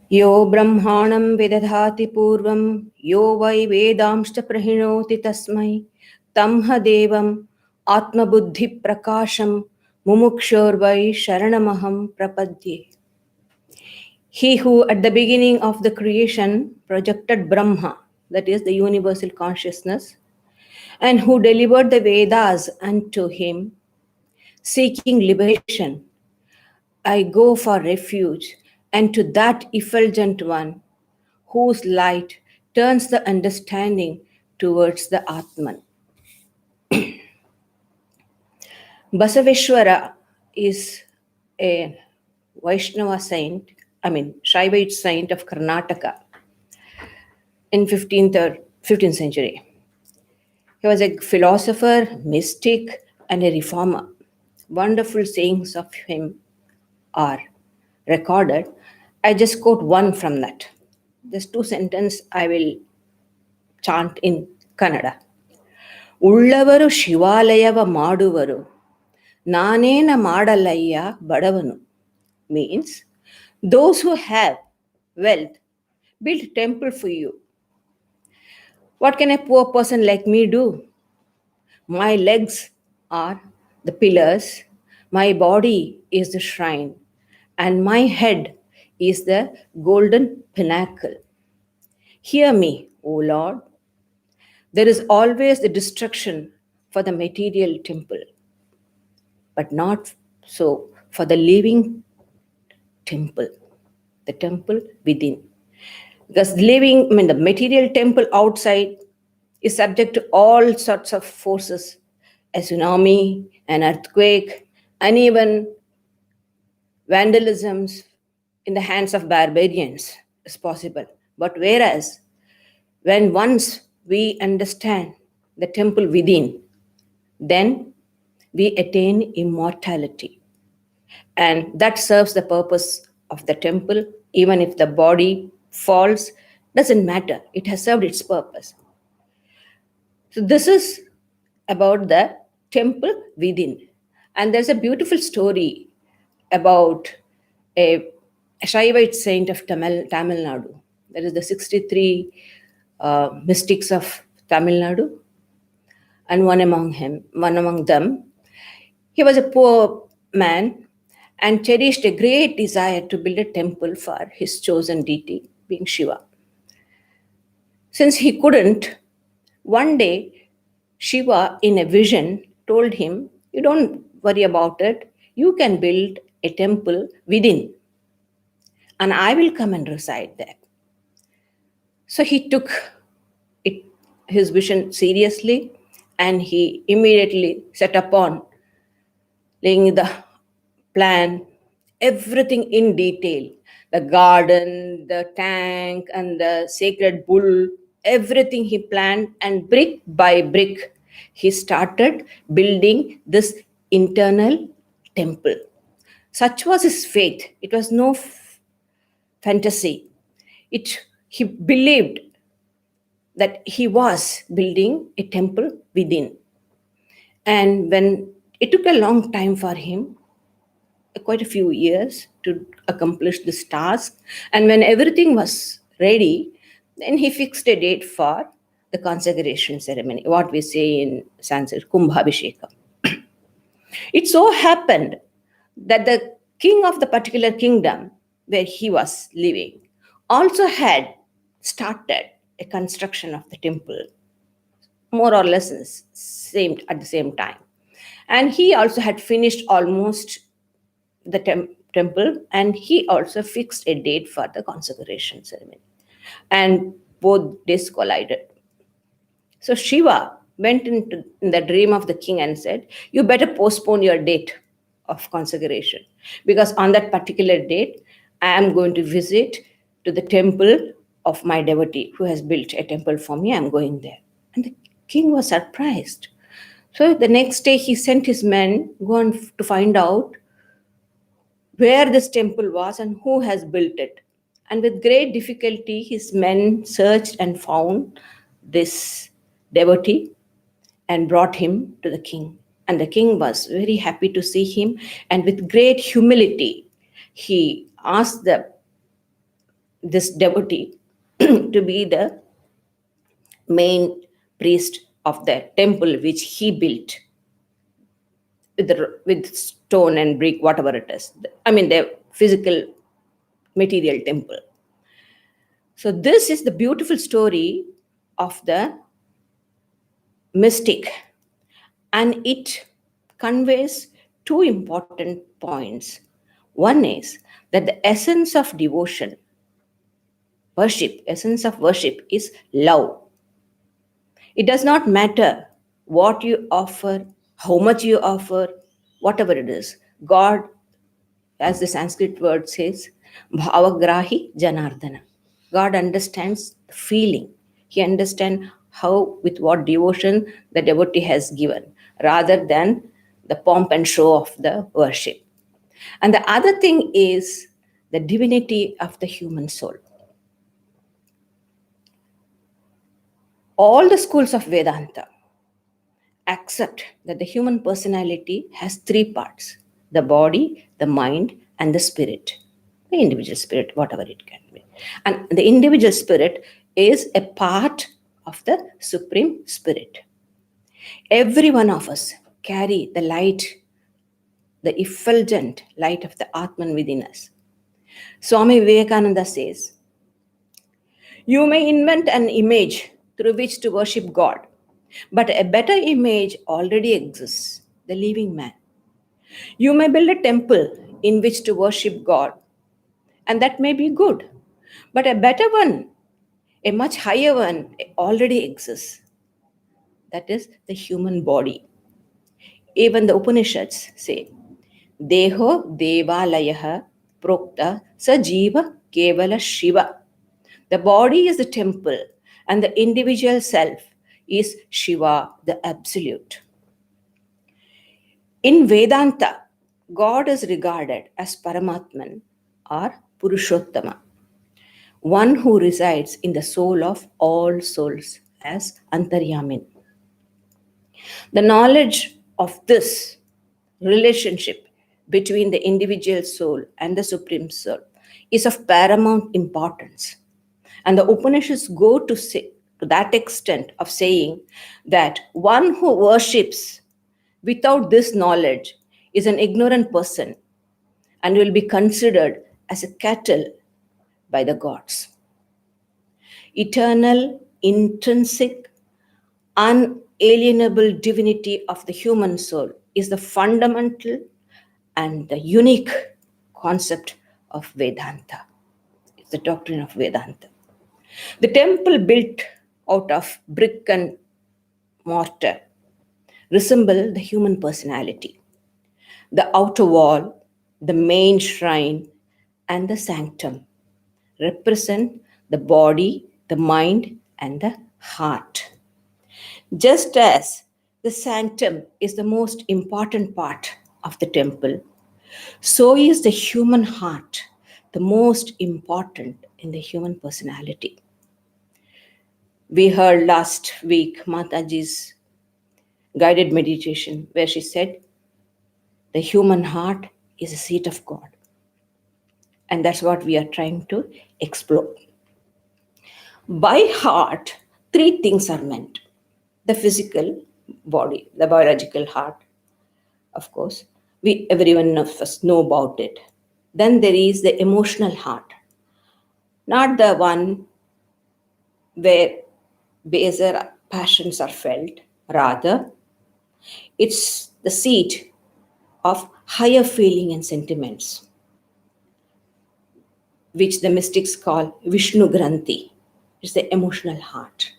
Yo brahmanam vedadhati purvam, yo vai vedamshta prahinoti tasmai, tamha devam atma buddhi prakasham, mumukshor vai sharanamaham prapadye. He who at the beginning of the creation projected Brahma, that is the universal consciousness, and who delivered the Vedas unto him, seeking liberation, I go for refuge, and to that effulgent one, whose light turns the understanding towards the Atman. Basaveshwara is a Vaishnava saint, Shaivite saint of Karnataka in 15th century. He was a philosopher, mystic, and a reformer. Wonderful sayings of him are recorded. I just quote one from that. There's two sentences I will chant in Kannada. Ullavaru ಶಿವಾಲಯವ ಮಾಡುವರು ನಾನೇನ ಮಾಡಲಯ್ಯ ಬಡವನು means those who have wealth build temple for you. What can a poor person like me do? My legs are the pillars, my body is the shrine, and my head is the golden pinnacle. Hear me, O Lord. There is always the destruction for the material temple, but not so for the living temple, the temple within. Because the material temple outside is subject to all sorts of forces, a tsunami, an earthquake, and even vandalisms in the hands of barbarians is possible. But whereas when once we understand the temple within, then we attain immortality. And that serves the purpose of the temple. Even if the body falls, doesn't matter. It has served its purpose. So this is about the temple within. And there's a beautiful story about a Shaivite saint of Tamil Nadu. That is the 63 mystics of Tamil Nadu. And one among them, he was a poor man and cherished a great desire to build a temple for his chosen deity, being Shiva. Since he couldn't, one day Shiva, in a vision, told him, you don't worry about it, you can build a temple within, and I will come and reside there. So he took his vision seriously, and he immediately set upon laying the plan, everything in detail, the garden, the tank, and the sacred bull, everything he planned, and brick by brick, he started building this internal temple. Such was his faith. It was no fantasy. He believed that he was building a temple within. And when it took a long time for him, quite a few years, to accomplish this task, and when everything was ready, then he fixed a date for the consecration ceremony, what we say in Sanskrit, Kumbhabhisheka. It so happened that the king of the particular kingdom where he was living also had started a construction of the temple, more or less at the same time. And he also had finished almost the temple, and he also fixed a date for the consecration ceremony. And both days collided. So Shiva went into the dream of the king and said, you better postpone your date of consecration, because on that particular date, I am going to visit to the temple of my devotee who has built a temple for me. I'm going there. And the king was surprised. So the next day he sent his men to find out where this temple was and who has built it. And with great difficulty, his men searched and found this devotee and brought him to the king. And the king was very happy to see him. And with great humility, he asked the this devotee to be the main priest of the temple which he built with stone and brick, whatever it is. I mean, the physical material temple. So, this is the beautiful story of the mystic, and it conveys two important points. One is that the essence of worship is love. It does not matter what you offer, how much you offer, whatever it is. God, as the Sanskrit word says, bhavagrahi janardana. God understands the feeling. He understands how, with what devotion the devotee has given, rather than the pomp and show of the worship. And the other thing is the divinity of the human soul. All the schools of Vedanta accept that the human personality has three parts: the body, the mind, and the spirit. The individual spirit, whatever it can be. And the individual spirit is a part of the Supreme Spirit. Every one of us carry the light, the effulgent light of the Atman within us. Swami Vivekananda says, "You may invent an image through which to worship God, but a better image already exists, the living man. You may build a temple in which to worship God, and that may be good, but a better one, a much higher one, already exists. That is the human body." Even the Upanishads say, Deho Devalayah Prokta Sajiva Kevala Shiva. The body is the temple, and the individual self is Shiva, the Absolute. In Vedanta, God is regarded as Paramatman or Purushottama, one who resides in the soul of all souls as Antaryamin. The knowledge of this relationship between the individual soul and the Supreme Soul is of paramount importance. And the Upanishads go to that extent of saying that one who worships without this knowledge is an ignorant person and will be considered as a cattle by the gods. Eternal, intrinsic, unalienable divinity of the human soul is the fundamental and the unique concept of Vedanta. It's the doctrine of Vedanta. The temple built out of brick and mortar resemble the human personality. The outer wall, the main shrine, and the sanctum represent the body, the mind, and the heart. Just as the sanctum is the most important part of the temple, so is the human heart the most important in the human personality. We heard last week Mataji's guided meditation where she said, the human heart is a seat of God. And that's what we are trying to explore. By heart, three things are meant: the physical body, the biological heart, of course. Everyone of us know about it. Then there is the emotional heart, not the one where baser passions are felt. Rather, it's the seat of higher feeling and sentiments, which the mystics call Vishnu Granthi. It's the emotional heart.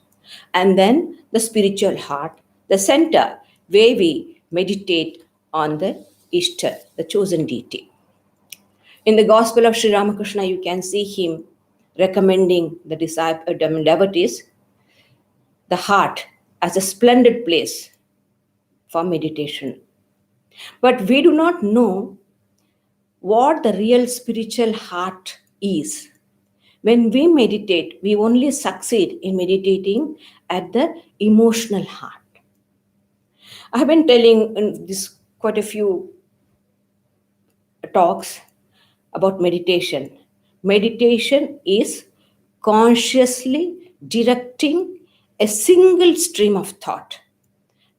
And then the spiritual heart, the center where we meditate on the Ishtar, the chosen deity. In the Gospel of Sri Ramakrishna, you can see him recommending the devotees the heart as a splendid place for meditation. But we do not know what the real spiritual heart is. When we meditate, we only succeed in meditating at the emotional heart. I have been telling in this quite a few talks about meditation, Meditation is consciously directing a single stream of thought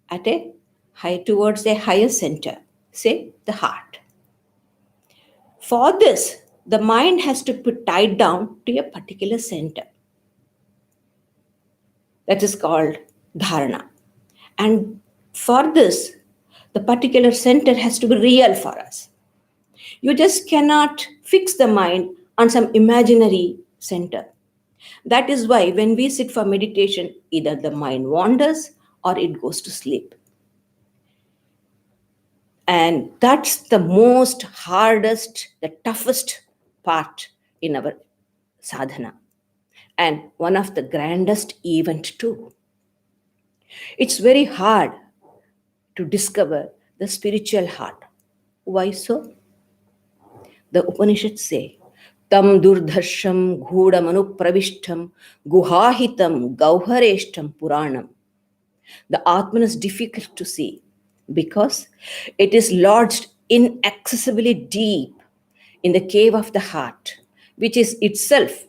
at a high towards a higher center, say the heart. For this, the mind has to be tied down to a particular center. That is called dharana. And for this, the particular center has to be real for us. You just cannot fix the mind on some imaginary center. That is why when we sit for meditation, either the mind wanders or it goes to sleep. And that's the most hardest, the toughest part in our sadhana. And one of the grandest event too. It's very hard to discover the spiritual heart. Why so? The Upanishads say, Tam durdharsham ghoodam anupravishtam guhahitam gauhareshtam puranam. The Atman is difficult to see because it is lodged inaccessibly deep in the cave of the heart, which is itself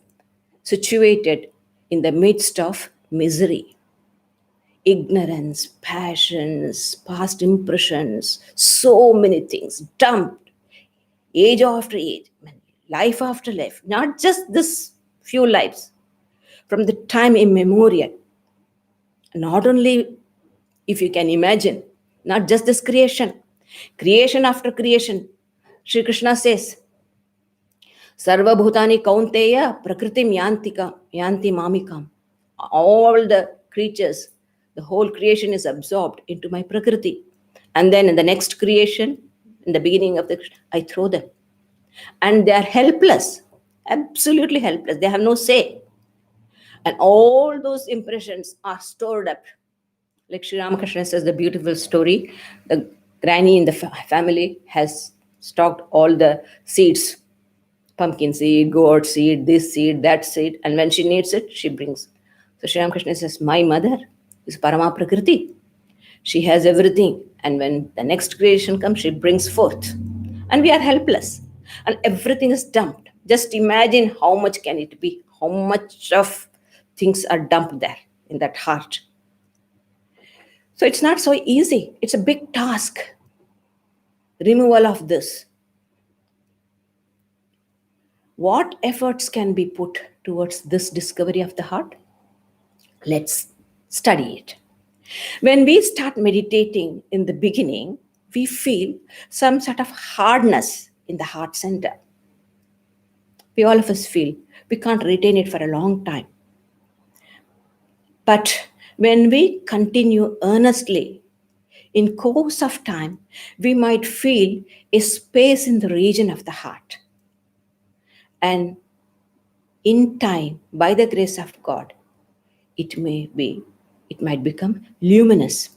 situated in the midst of misery, ignorance, passions, past impressions, so many things dumped age after age, life after life, not just this few lives, from the time immemorial. Not only, if you can imagine, not just this creation after creation. Sri Krishna says, Sarvabhutani kaunteya prakritim yanti mamikam. All the creatures, the whole creation is absorbed into my prakriti. And then in the next creation, in the beginning of the, I throw them. And they are helpless, absolutely helpless. They have no say. And all those impressions are stored up. Like Sri Ramakrishna says, the beautiful story, the granny in the family has stocked all the seeds, pumpkin seed, gourd seed, this seed, that seed, and when she needs it, she brings. So Sri Ramakrishna says, my mother is Parama Prakriti. She has everything, and when the next creation comes, she brings forth. And we are helpless, and everything is dumped. Just imagine how much can it be, how much of things are dumped there in that heart. So it's not so easy. It's a big task. Removal of this. What efforts can be put towards this discovery of the heart? Let's study it. When we start meditating in the beginning, we feel some sort of hardness in the heart center. We all of us feel we can't retain it for a long time. But when we continue earnestly, in course of time, we might feel a space in the region of the heart. And in time, by the grace of God, it might become luminous.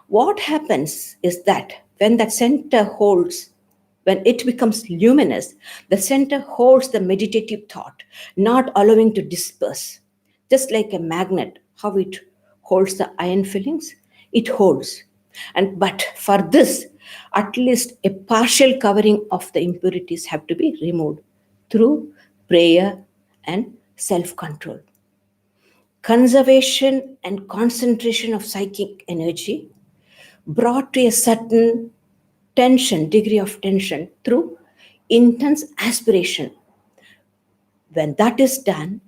What happens is that when that center holds, when it becomes luminous, the center holds the meditative thought, not allowing to disperse. Just like a magnet, how it holds the iron fillings, it holds. But for this, at least a partial covering of the impurities have to be removed through prayer and self-control. Conservation and concentration of psychic energy brought to a certain degree of tension through intense aspiration. When that is done,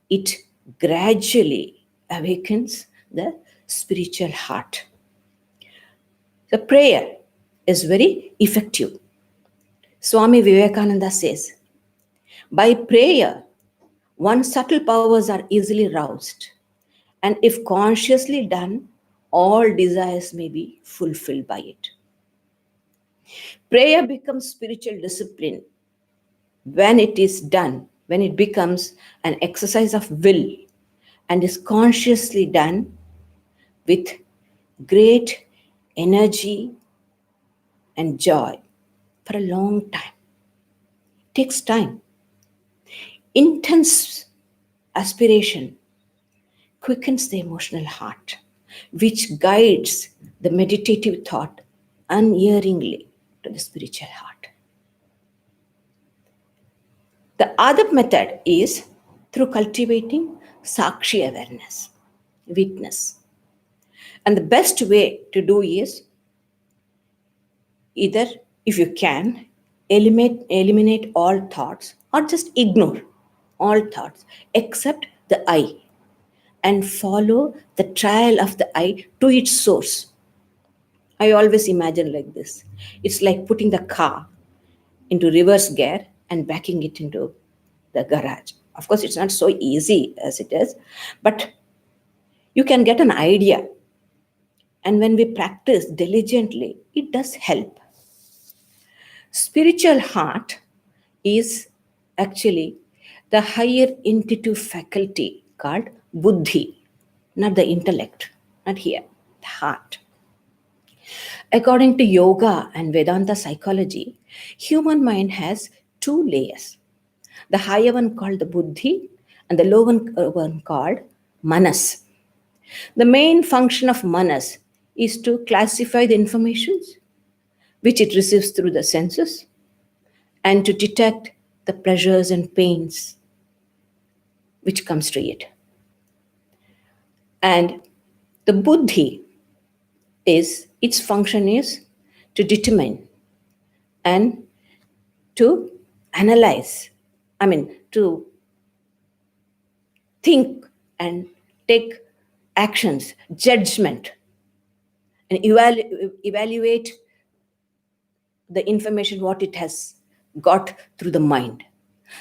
it gradually awakens the spiritual heart. The prayer is very effective. Swami Vivekananda says, by prayer, one's subtle powers are easily roused, and if consciously done, all desires may be fulfilled by it. Prayer becomes spiritual discipline when it is done, when it becomes an exercise of will and is consciously done with great energy and joy for a long time. It takes time. Intense aspiration quickens the emotional heart, which guides the meditative thought unerringly to the spiritual heart. The other method is through cultivating Sakshi awareness, witness. And the best way to do is either, if you can, eliminate all thoughts or just ignore all thoughts except the I and follow the trail of the I to its source. I always imagine like this. It's like putting the car into reverse gear and backing it into the garage. Of course, it's not so easy as it is, but you can get an idea. And when we practice diligently, it does help. Spiritual heart is actually the higher intuitive faculty called buddhi, not the intellect, not here, the heart. According to yoga and Vedanta psychology, human mind has two layers. The higher one called the buddhi and the lower one called manas. The main function of manas is to classify the information which it receives through the senses and to detect the pleasures and pains which comes to it. And the buddhi is its function is to determine and to analyze, to think and take actions, judgment, and evaluate the information what it has got through the mind.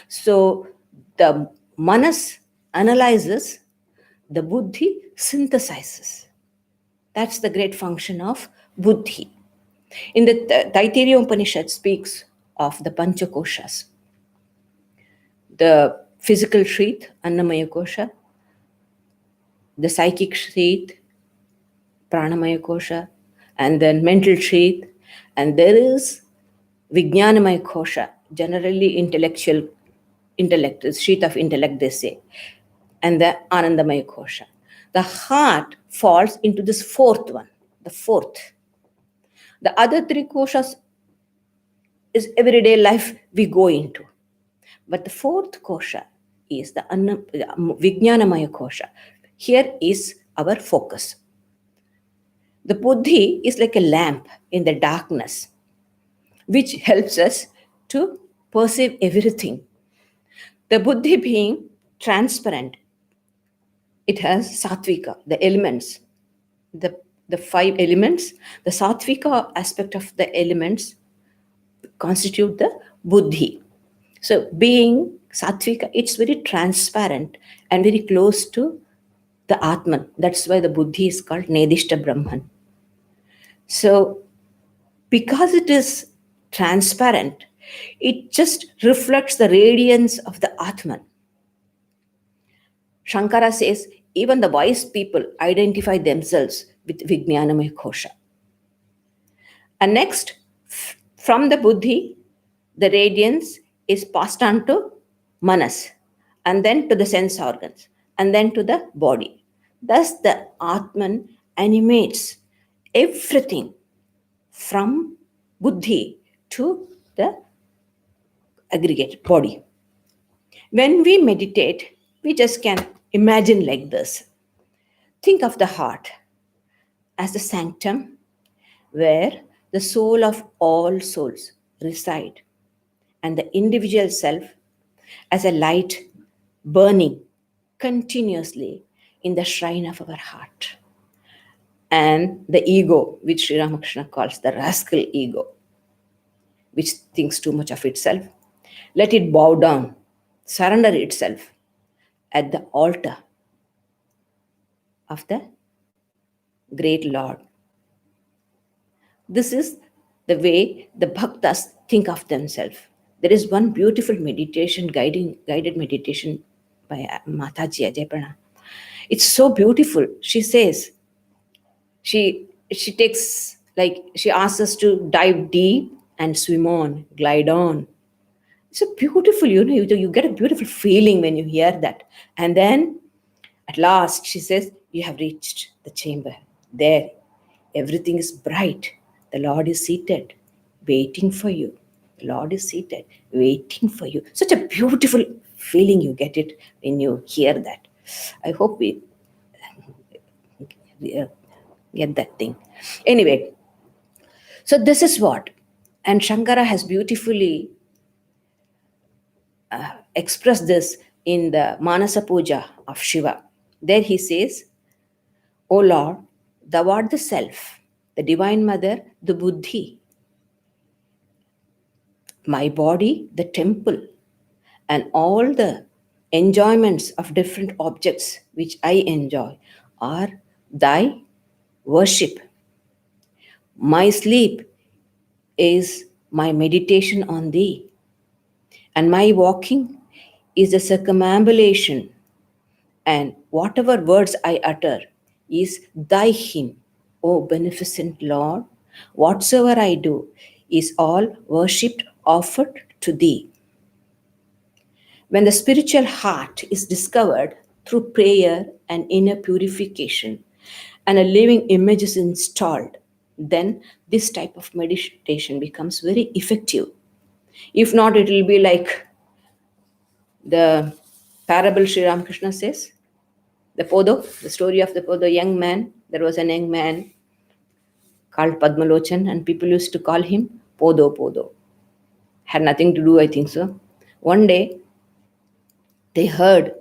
So the manas analyzes, the buddhi synthesizes. That's the great function of buddhi. In the Taittiriya Upanishad speaks of the Panchakoshas. The physical sheath, Annamaya Kosha, the psychic sheath, Pranamaya Kosha, and then mental sheath, and there is Vijnanamaya Kosha, generally intellect, sheath of intellect they say, and the Anandamaya Kosha. The heart falls into this fourth one, the fourth. The other three koshas is everyday life we go into. But the fourth kosha is the Vijnanamaya kosha. Here is our focus. The buddhi is like a lamp in the darkness, which helps us to perceive everything. The buddhi being transparent, it has sattvika, the elements, the five elements. The sattvika aspect of the elements constitute the buddhi. So being sattvika, it's very transparent and very close to the Atman. That's why the buddhi is called Nedishta Brahman. So because it is transparent, it just reflects the radiance of the Atman. Shankara says even the wise people identify themselves with Vijnanamaya Kosha. And next, from the buddhi, the radiance is passed on to manas, and then to the sense organs, and then to the body. Thus, the Atman animates everything from buddhi to the aggregate body. When we meditate, we just can imagine like this. Think of the heart as the sanctum where the soul of all souls reside, and the individual self as a light burning continuously in the shrine of our heart. And the ego, which Sri Ramakrishna calls the rascal ego, which thinks too much of itself, let it bow down, surrender itself at the altar of the great Lord. This is the way the bhaktas think of themselves. There is one beautiful meditation, guided meditation by Mataji Ajay. It's so beautiful. She says, she takes, like, she asks us to dive deep and swim on, glide on. It's so beautiful, you get a beautiful feeling when you hear that. And then at last she says, you have reached the chamber. There, everything is bright. The Lord is seated, waiting for you. The Lord is seated, waiting for you. Such a beautiful feeling you get it when you hear that. I hope we uh, get that thing. Anyway, so this is what. And Shankara has beautifully expressed this in the Manasa Puja of Shiva. There he says, O Lord, thou art the self, the divine mother, the buddhi, my body, the temple, and all the enjoyments of different objects which I enjoy are thy worship. My sleep is my meditation on thee, and my walking is a circumambulation, and whatever words I utter is thy hymn, O beneficent Lord. Whatsoever I do is all worshipped, offered to thee. When the spiritual heart is discovered through prayer and inner purification, and a living image is installed, then this type of meditation becomes very effective. If not, it will be like the parable Sri Ramakrishna says, the Podo, the story of the young man. There was an young man called Padmalochan, and people used to call him Podo Podo. Had nothing to do, I think so. One day, they heard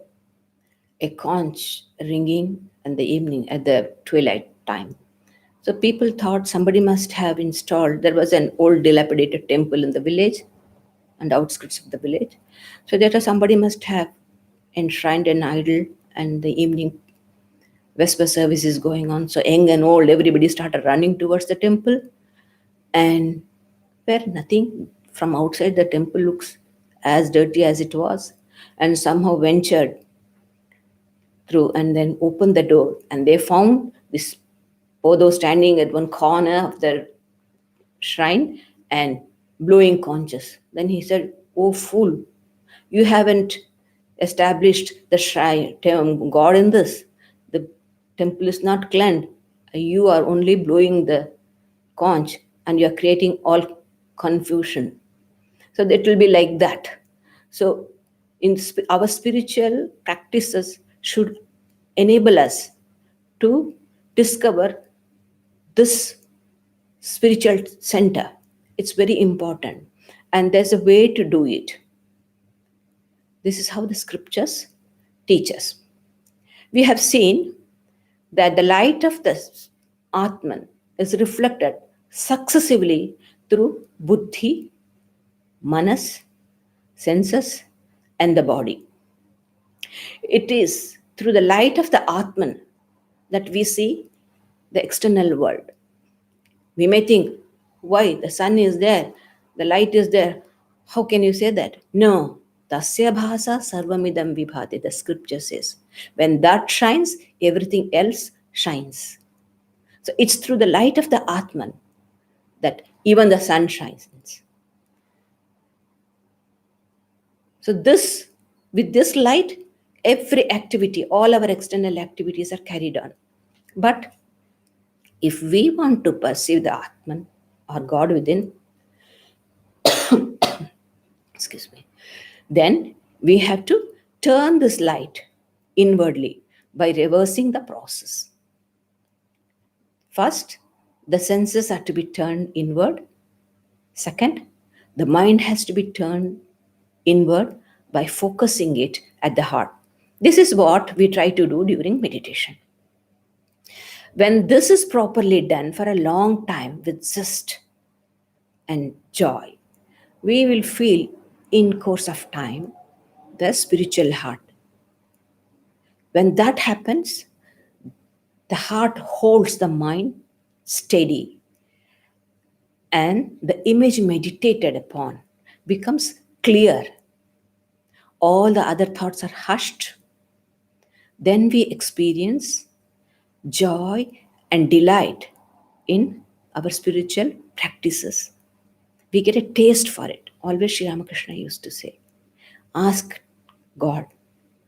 a conch ringing in the evening at the twilight time. So people thought somebody must have installed, there was an old dilapidated temple in the village and outskirts of the village. So that somebody must have enshrined an idol, and the evening Vesper service is going on. So young and old, everybody started running towards the temple, and where nothing from outside the temple looks as dirty as it was, and somehow ventured through and then opened the door, and they found this Podo standing at one corner of the shrine and blowing conches. Then he said, "Oh fool, you haven't established the shrine God in this. The temple is not cleansed. You are only blowing the conch, and you are creating all confusion." So it will be like that. So our spiritual practices should enable us to discover this spiritual center. It's very important, and there's a way to do it. This is how the scriptures teach us. We have seen that the light of the Atman is reflected successively through buddhi, manas, senses, and the body. It is through the light of the Atman that we see the external world. We may think, why? The sun is there, the light is there. How can you say that? No. Tasya bhasa sarvamidam vibhati, the scripture says. When that shines, everything else shines. So it's through the light of the Atman that even the sun shines. So this, with this light, every activity, all our external activities are carried on. But if we want to perceive the Atman or God within, excuse me, then we have to turn this light inwardly by reversing the process. First, the senses are to be turned inward. Second, the mind has to be turned inward by focusing it at the heart. This is what we try to do during meditation. When this is properly done for a long time with zest and joy, we will feel in course of time the spiritual heart. When that happens, the heart holds the mind steady, and the image meditated upon becomes clear. All the other thoughts are hushed. Then we experience joy and delight in our spiritual practices. We get a taste for it. Always Sri Ramakrishna used to say, ask God,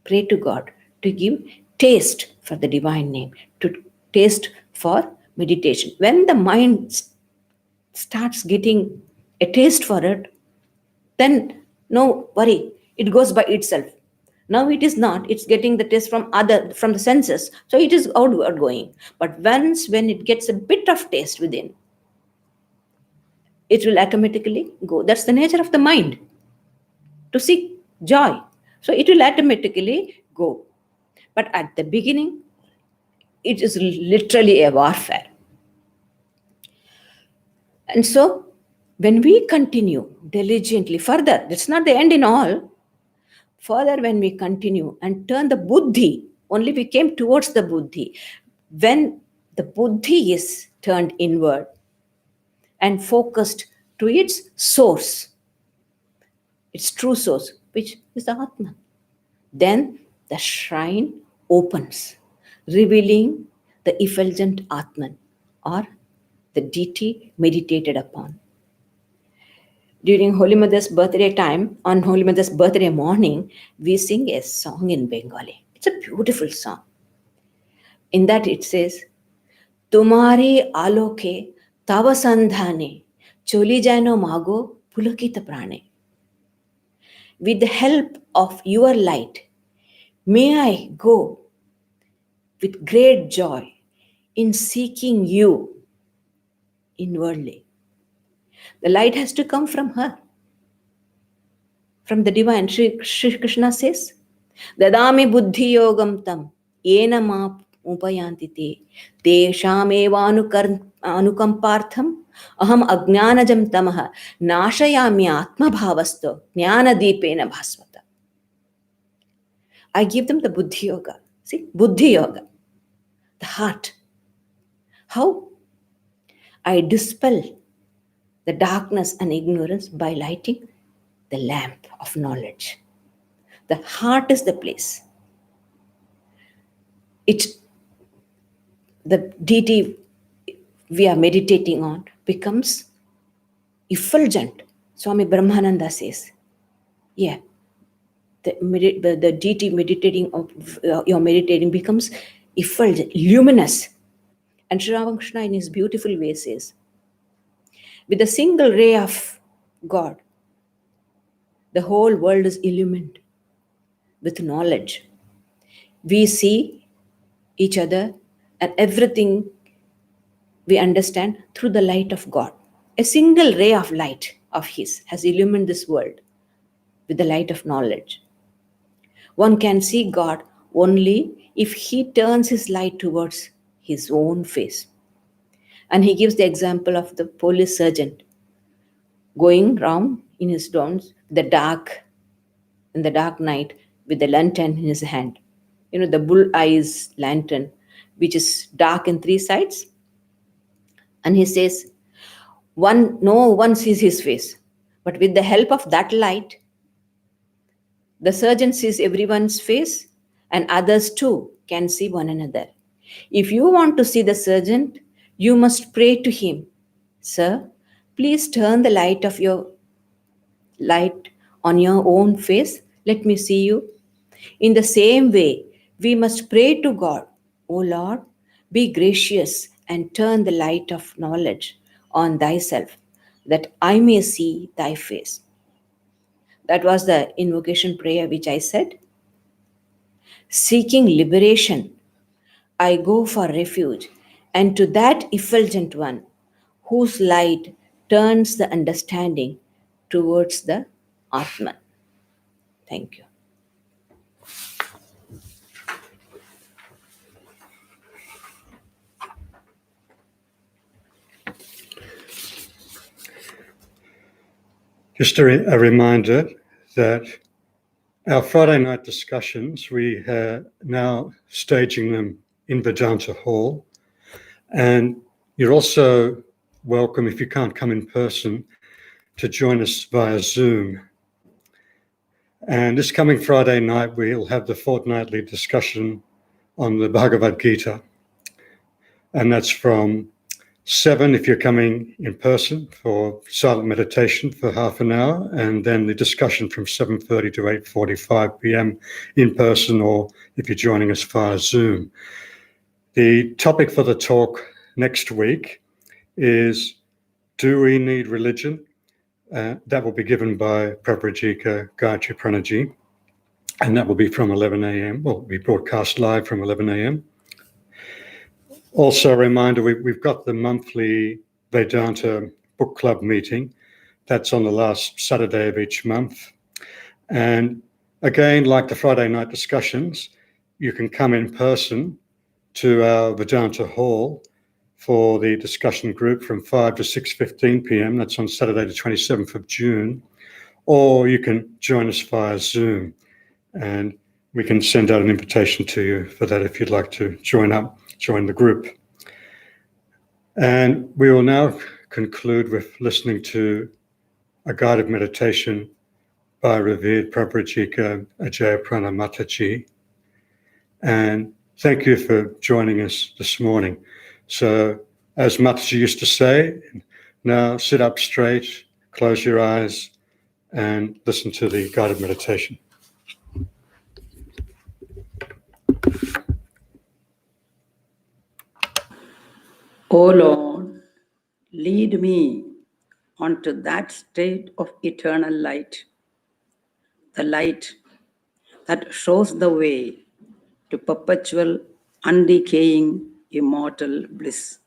pray to God to give taste for the divine name, to taste for meditation. When the mind starts getting a taste for it, then no worry, it goes by itself. Now it is not, it's getting the taste from the senses, so it is outward going. But when it gets a bit of taste within, it will automatically go. That's the nature of the mind, to seek joy. So it will automatically go. But at the beginning, it is literally a warfare. And so when we continue diligently further, that's not the end in all. Further, when we continue and turn the buddhi, only we came towards the buddhi. When the buddhi is turned inward and focused to its source, its true source, which is the Atman, then the shrine opens, revealing the effulgent Atman, or the deity meditated upon. During Holy Mother's birthday time, on Holy Mother's birthday morning, we sing a song in Bengali. It's a beautiful song. In that it says, Tumari aloke tava sandhane choli jano mago pulakita prane. With the help of your light, may I go with great joy in seeking you inwardly. The light has to come from her, from the divine. Shri Krishna says, Dadami buddhi yogam tam yena ma upayanti te teshameva anukampartham aham ajnanajam tamaha nashayami atma bhavasto jnana deepena bhasvata. I give them the buddhi yoga. See, buddhi yoga, the heart. How? I dispel the darkness and ignorance by lighting the lamp of knowledge. The heart is the place. The deity we are meditating on becomes effulgent. Swami Brahmananda says, yeah, the deity you're meditating becomes effulgent, luminous. And Sri Ramakrishna in his beautiful way says, with a single ray of God, the whole world is illumined with knowledge. We see each other and everything we understand through the light of God. A single ray of light of His has illumined this world with the light of knowledge. One can see God only if he turns his light towards his own face. And he gives the example of the police sergeant going round in his dawns in the dark night with the lantern in his hand. You know, the bull eyes lantern, which is dark in three sides. And he says, no one sees his face. But with the help of that light, the surgeon sees everyone's face and others too can see one another. If you want to see the surgeon, you must pray to him, Sir, please turn the light on your own face. Let me see you. In the same way, we must pray to God, O Lord, be gracious and turn the light of knowledge on thyself, that I may see thy face. That was the invocation prayer which I said. Seeking liberation, I go for refuge, and to that effulgent one, whose light turns the understanding towards the Atman. Thank you. Just a reminder that our Friday night discussions, we are now staging them in Vedanta Hall. And you're also welcome, if you can't come in person, to join us via Zoom. And this coming Friday night, we'll have the fortnightly discussion on the Bhagavad Gita. And that's from 7 if you're coming in person for silent meditation for half an hour, and then the discussion from 7:30 to 8:45 p.m. in person, or if you're joining us via Zoom. The topic for the talk next week is, do we need religion? That will be given by Pravrajika Gayatri Pranaji, and that will be from 11 a.m. Well, we broadcast live from 11 a.m. Also, a reminder, we've got the monthly Vedanta book club meeting. That's on the last Saturday of each month. And again, like the Friday night discussions, you can come in person to our Vedanta hall for the discussion group from 5 to 6:15 p.m. That's on Saturday the 27th of June. Or you can join us via Zoom, and we can send out an invitation to you for that if you'd like to join the group. And we will now conclude with listening to a guided meditation by revered Pravrajika Ajayaprana Mataji. And thank you for joining us this morning. So, as Mataji used to say, now sit up straight, close your eyes, and listen to the guided meditation. O Lord, lead me onto that state of eternal light, the light that shows the way to perpetual, undecaying, immortal bliss.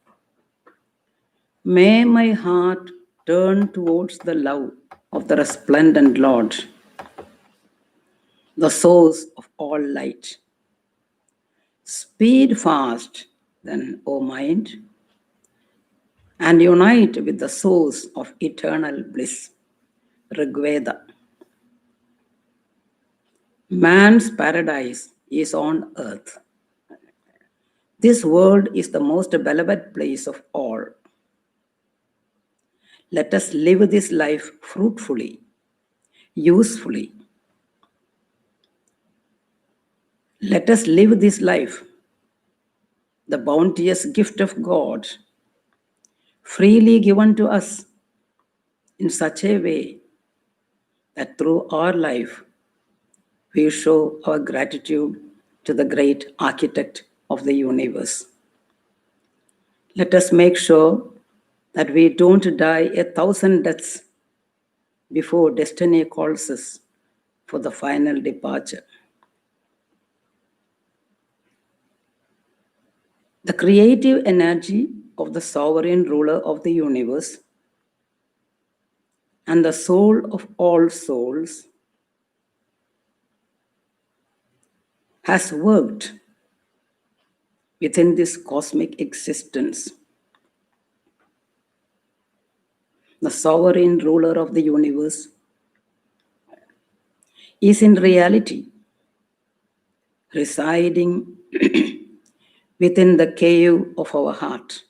May my heart turn towards the love of the resplendent Lord, the source of all light. Speed fast, then, O mind, and unite with the source of eternal bliss, Rigveda. Man's paradise is on earth. This world is the most beloved place of all. Let us live this life fruitfully, usefully. Let us live this life, the bounteous gift of God, freely given to us in such a way that through our life we show our gratitude to the great architect of the universe. Let us make sure that we don't die 1,000 deaths before destiny calls us for the final departure. The creative energy of the sovereign ruler of the universe and the soul of all souls has worked within this cosmic existence. The sovereign ruler of the universe is in reality residing within the cave of our heart.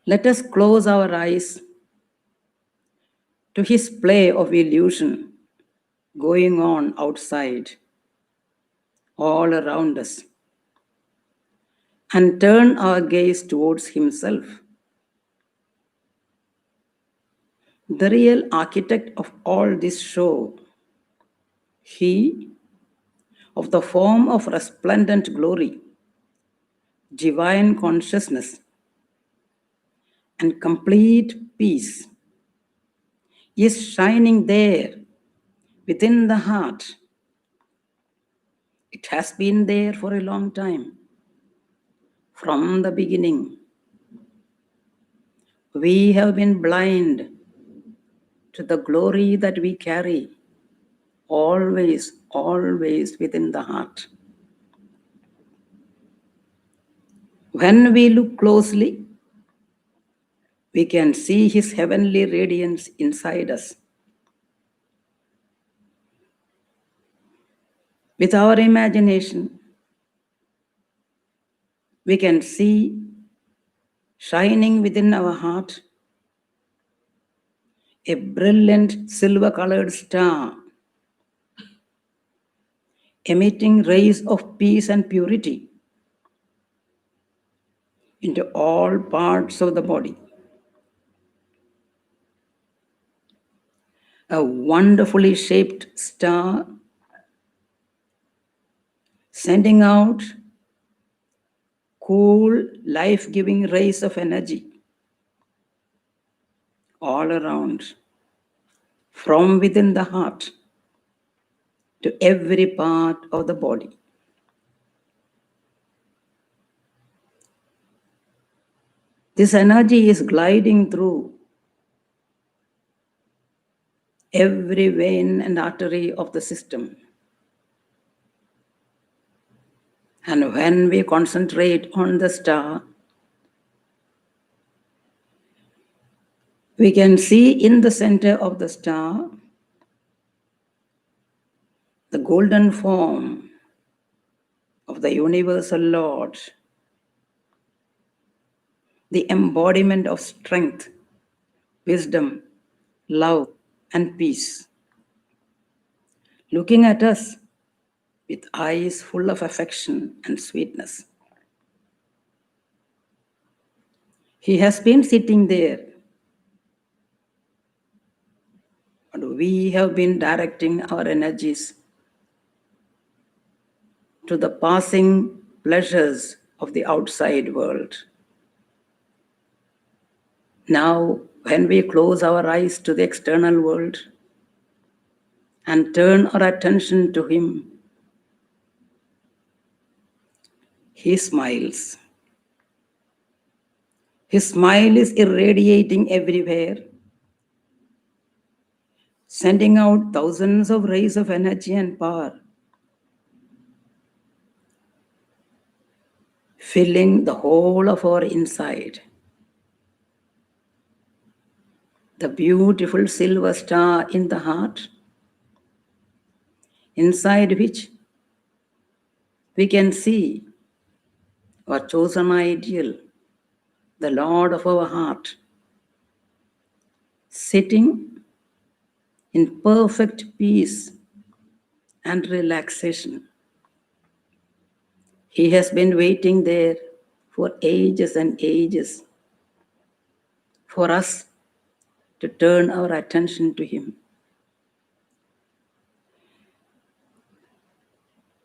Let us close our eyes to his play of illusion going on outside, all around us, and turn our gaze towards himself, the real architect of all this show. He, of the form of resplendent glory, divine consciousness, and complete peace, is shining there within the heart. It has been there for a long time. From the beginning, we have been blind to the glory that we carry always, always within the heart. When we look closely, we can see his heavenly radiance inside us. With our imagination, we can see shining within our heart a brilliant silver-colored star, emitting rays of peace and purity into all parts of the body. A wonderfully shaped star sending out cool, life-giving rays of energy all around, from within the heart to every part of the body. This energy is gliding through every vein and artery of the system. And when we concentrate on the star, we can see in the center of the star the golden form of the universal Lord, the embodiment of strength, wisdom, love, and peace, looking at us with eyes full of affection and sweetness. He has been sitting there, but we have been directing our energies to the passing pleasures of the outside world. Now, when we close our eyes to the external world and turn our attention to Him, He smiles. His smile is irradiating everywhere, sending out thousands of rays of energy and power, filling the whole of our inside. The beautiful silver star in the heart, inside which we can see our chosen ideal, the Lord of our heart, sitting in perfect peace and relaxation. He has been waiting there for ages and ages for us to turn our attention to Him.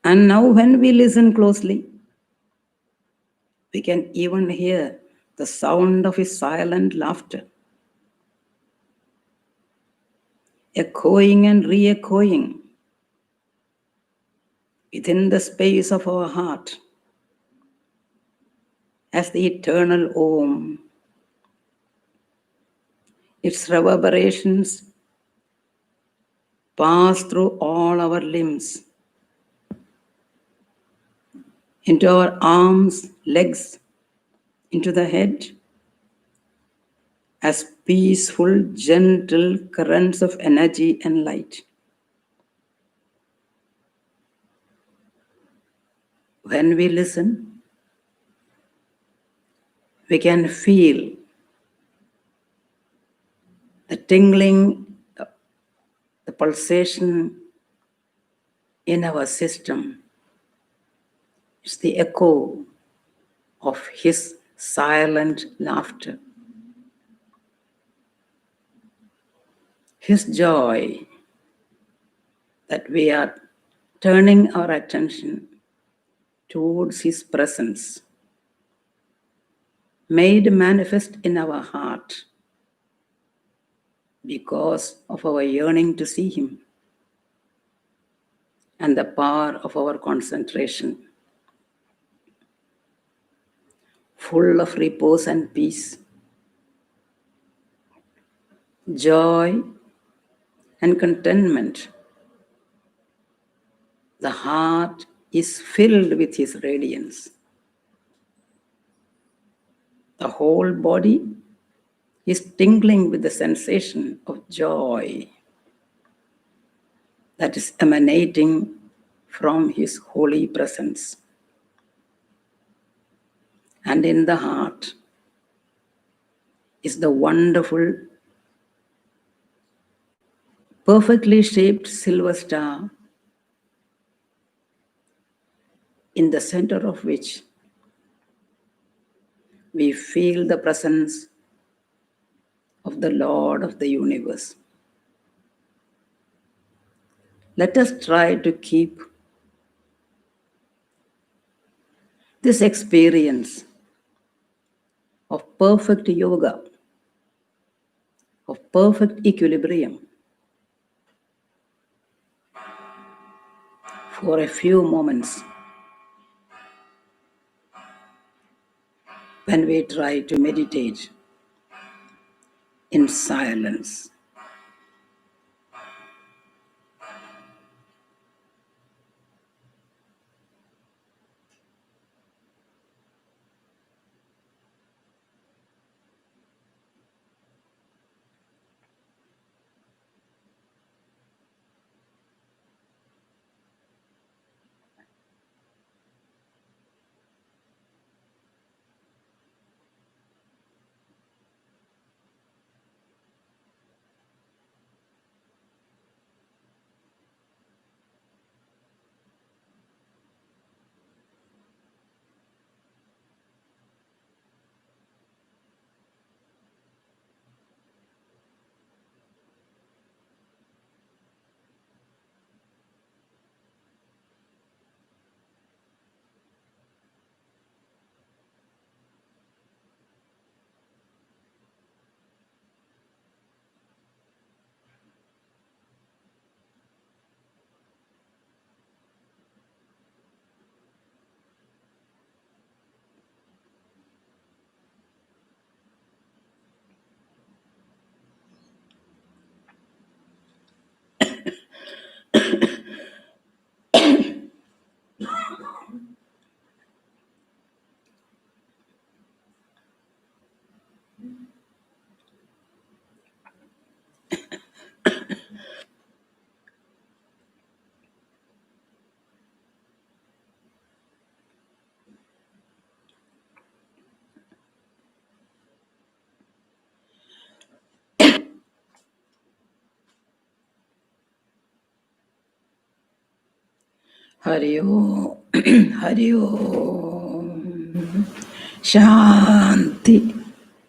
And now when we listen closely, we can even hear the sound of His silent laughter, echoing and re-echoing within the space of our heart as the eternal Om. Its reverberations pass through all our limbs, into our arms, legs, into the head, as peaceful, gentle currents of energy and light. When we listen, we can feel the tingling, the pulsation in our system. It's the echo of His silent laughter. His joy that we are turning our attention towards His presence, made manifest in our heart because of our yearning to see Him and the power of our concentration, full of repose and peace, joy and contentment. The heart is filled with His radiance. The whole body is tingling with the sensation of joy that is emanating from His holy presence. And in the heart is the wonderful, perfectly shaped silver star, in the center of which we feel the presence of the Lord of the universe. Let us try to keep this experience of perfect yoga, of perfect equilibrium. For a few moments, when we try to meditate in silence, Hari Om, Hari Om, Shanti,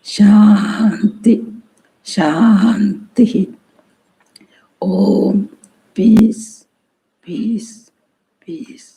Shanti, Shanti. Om, peace, peace, peace.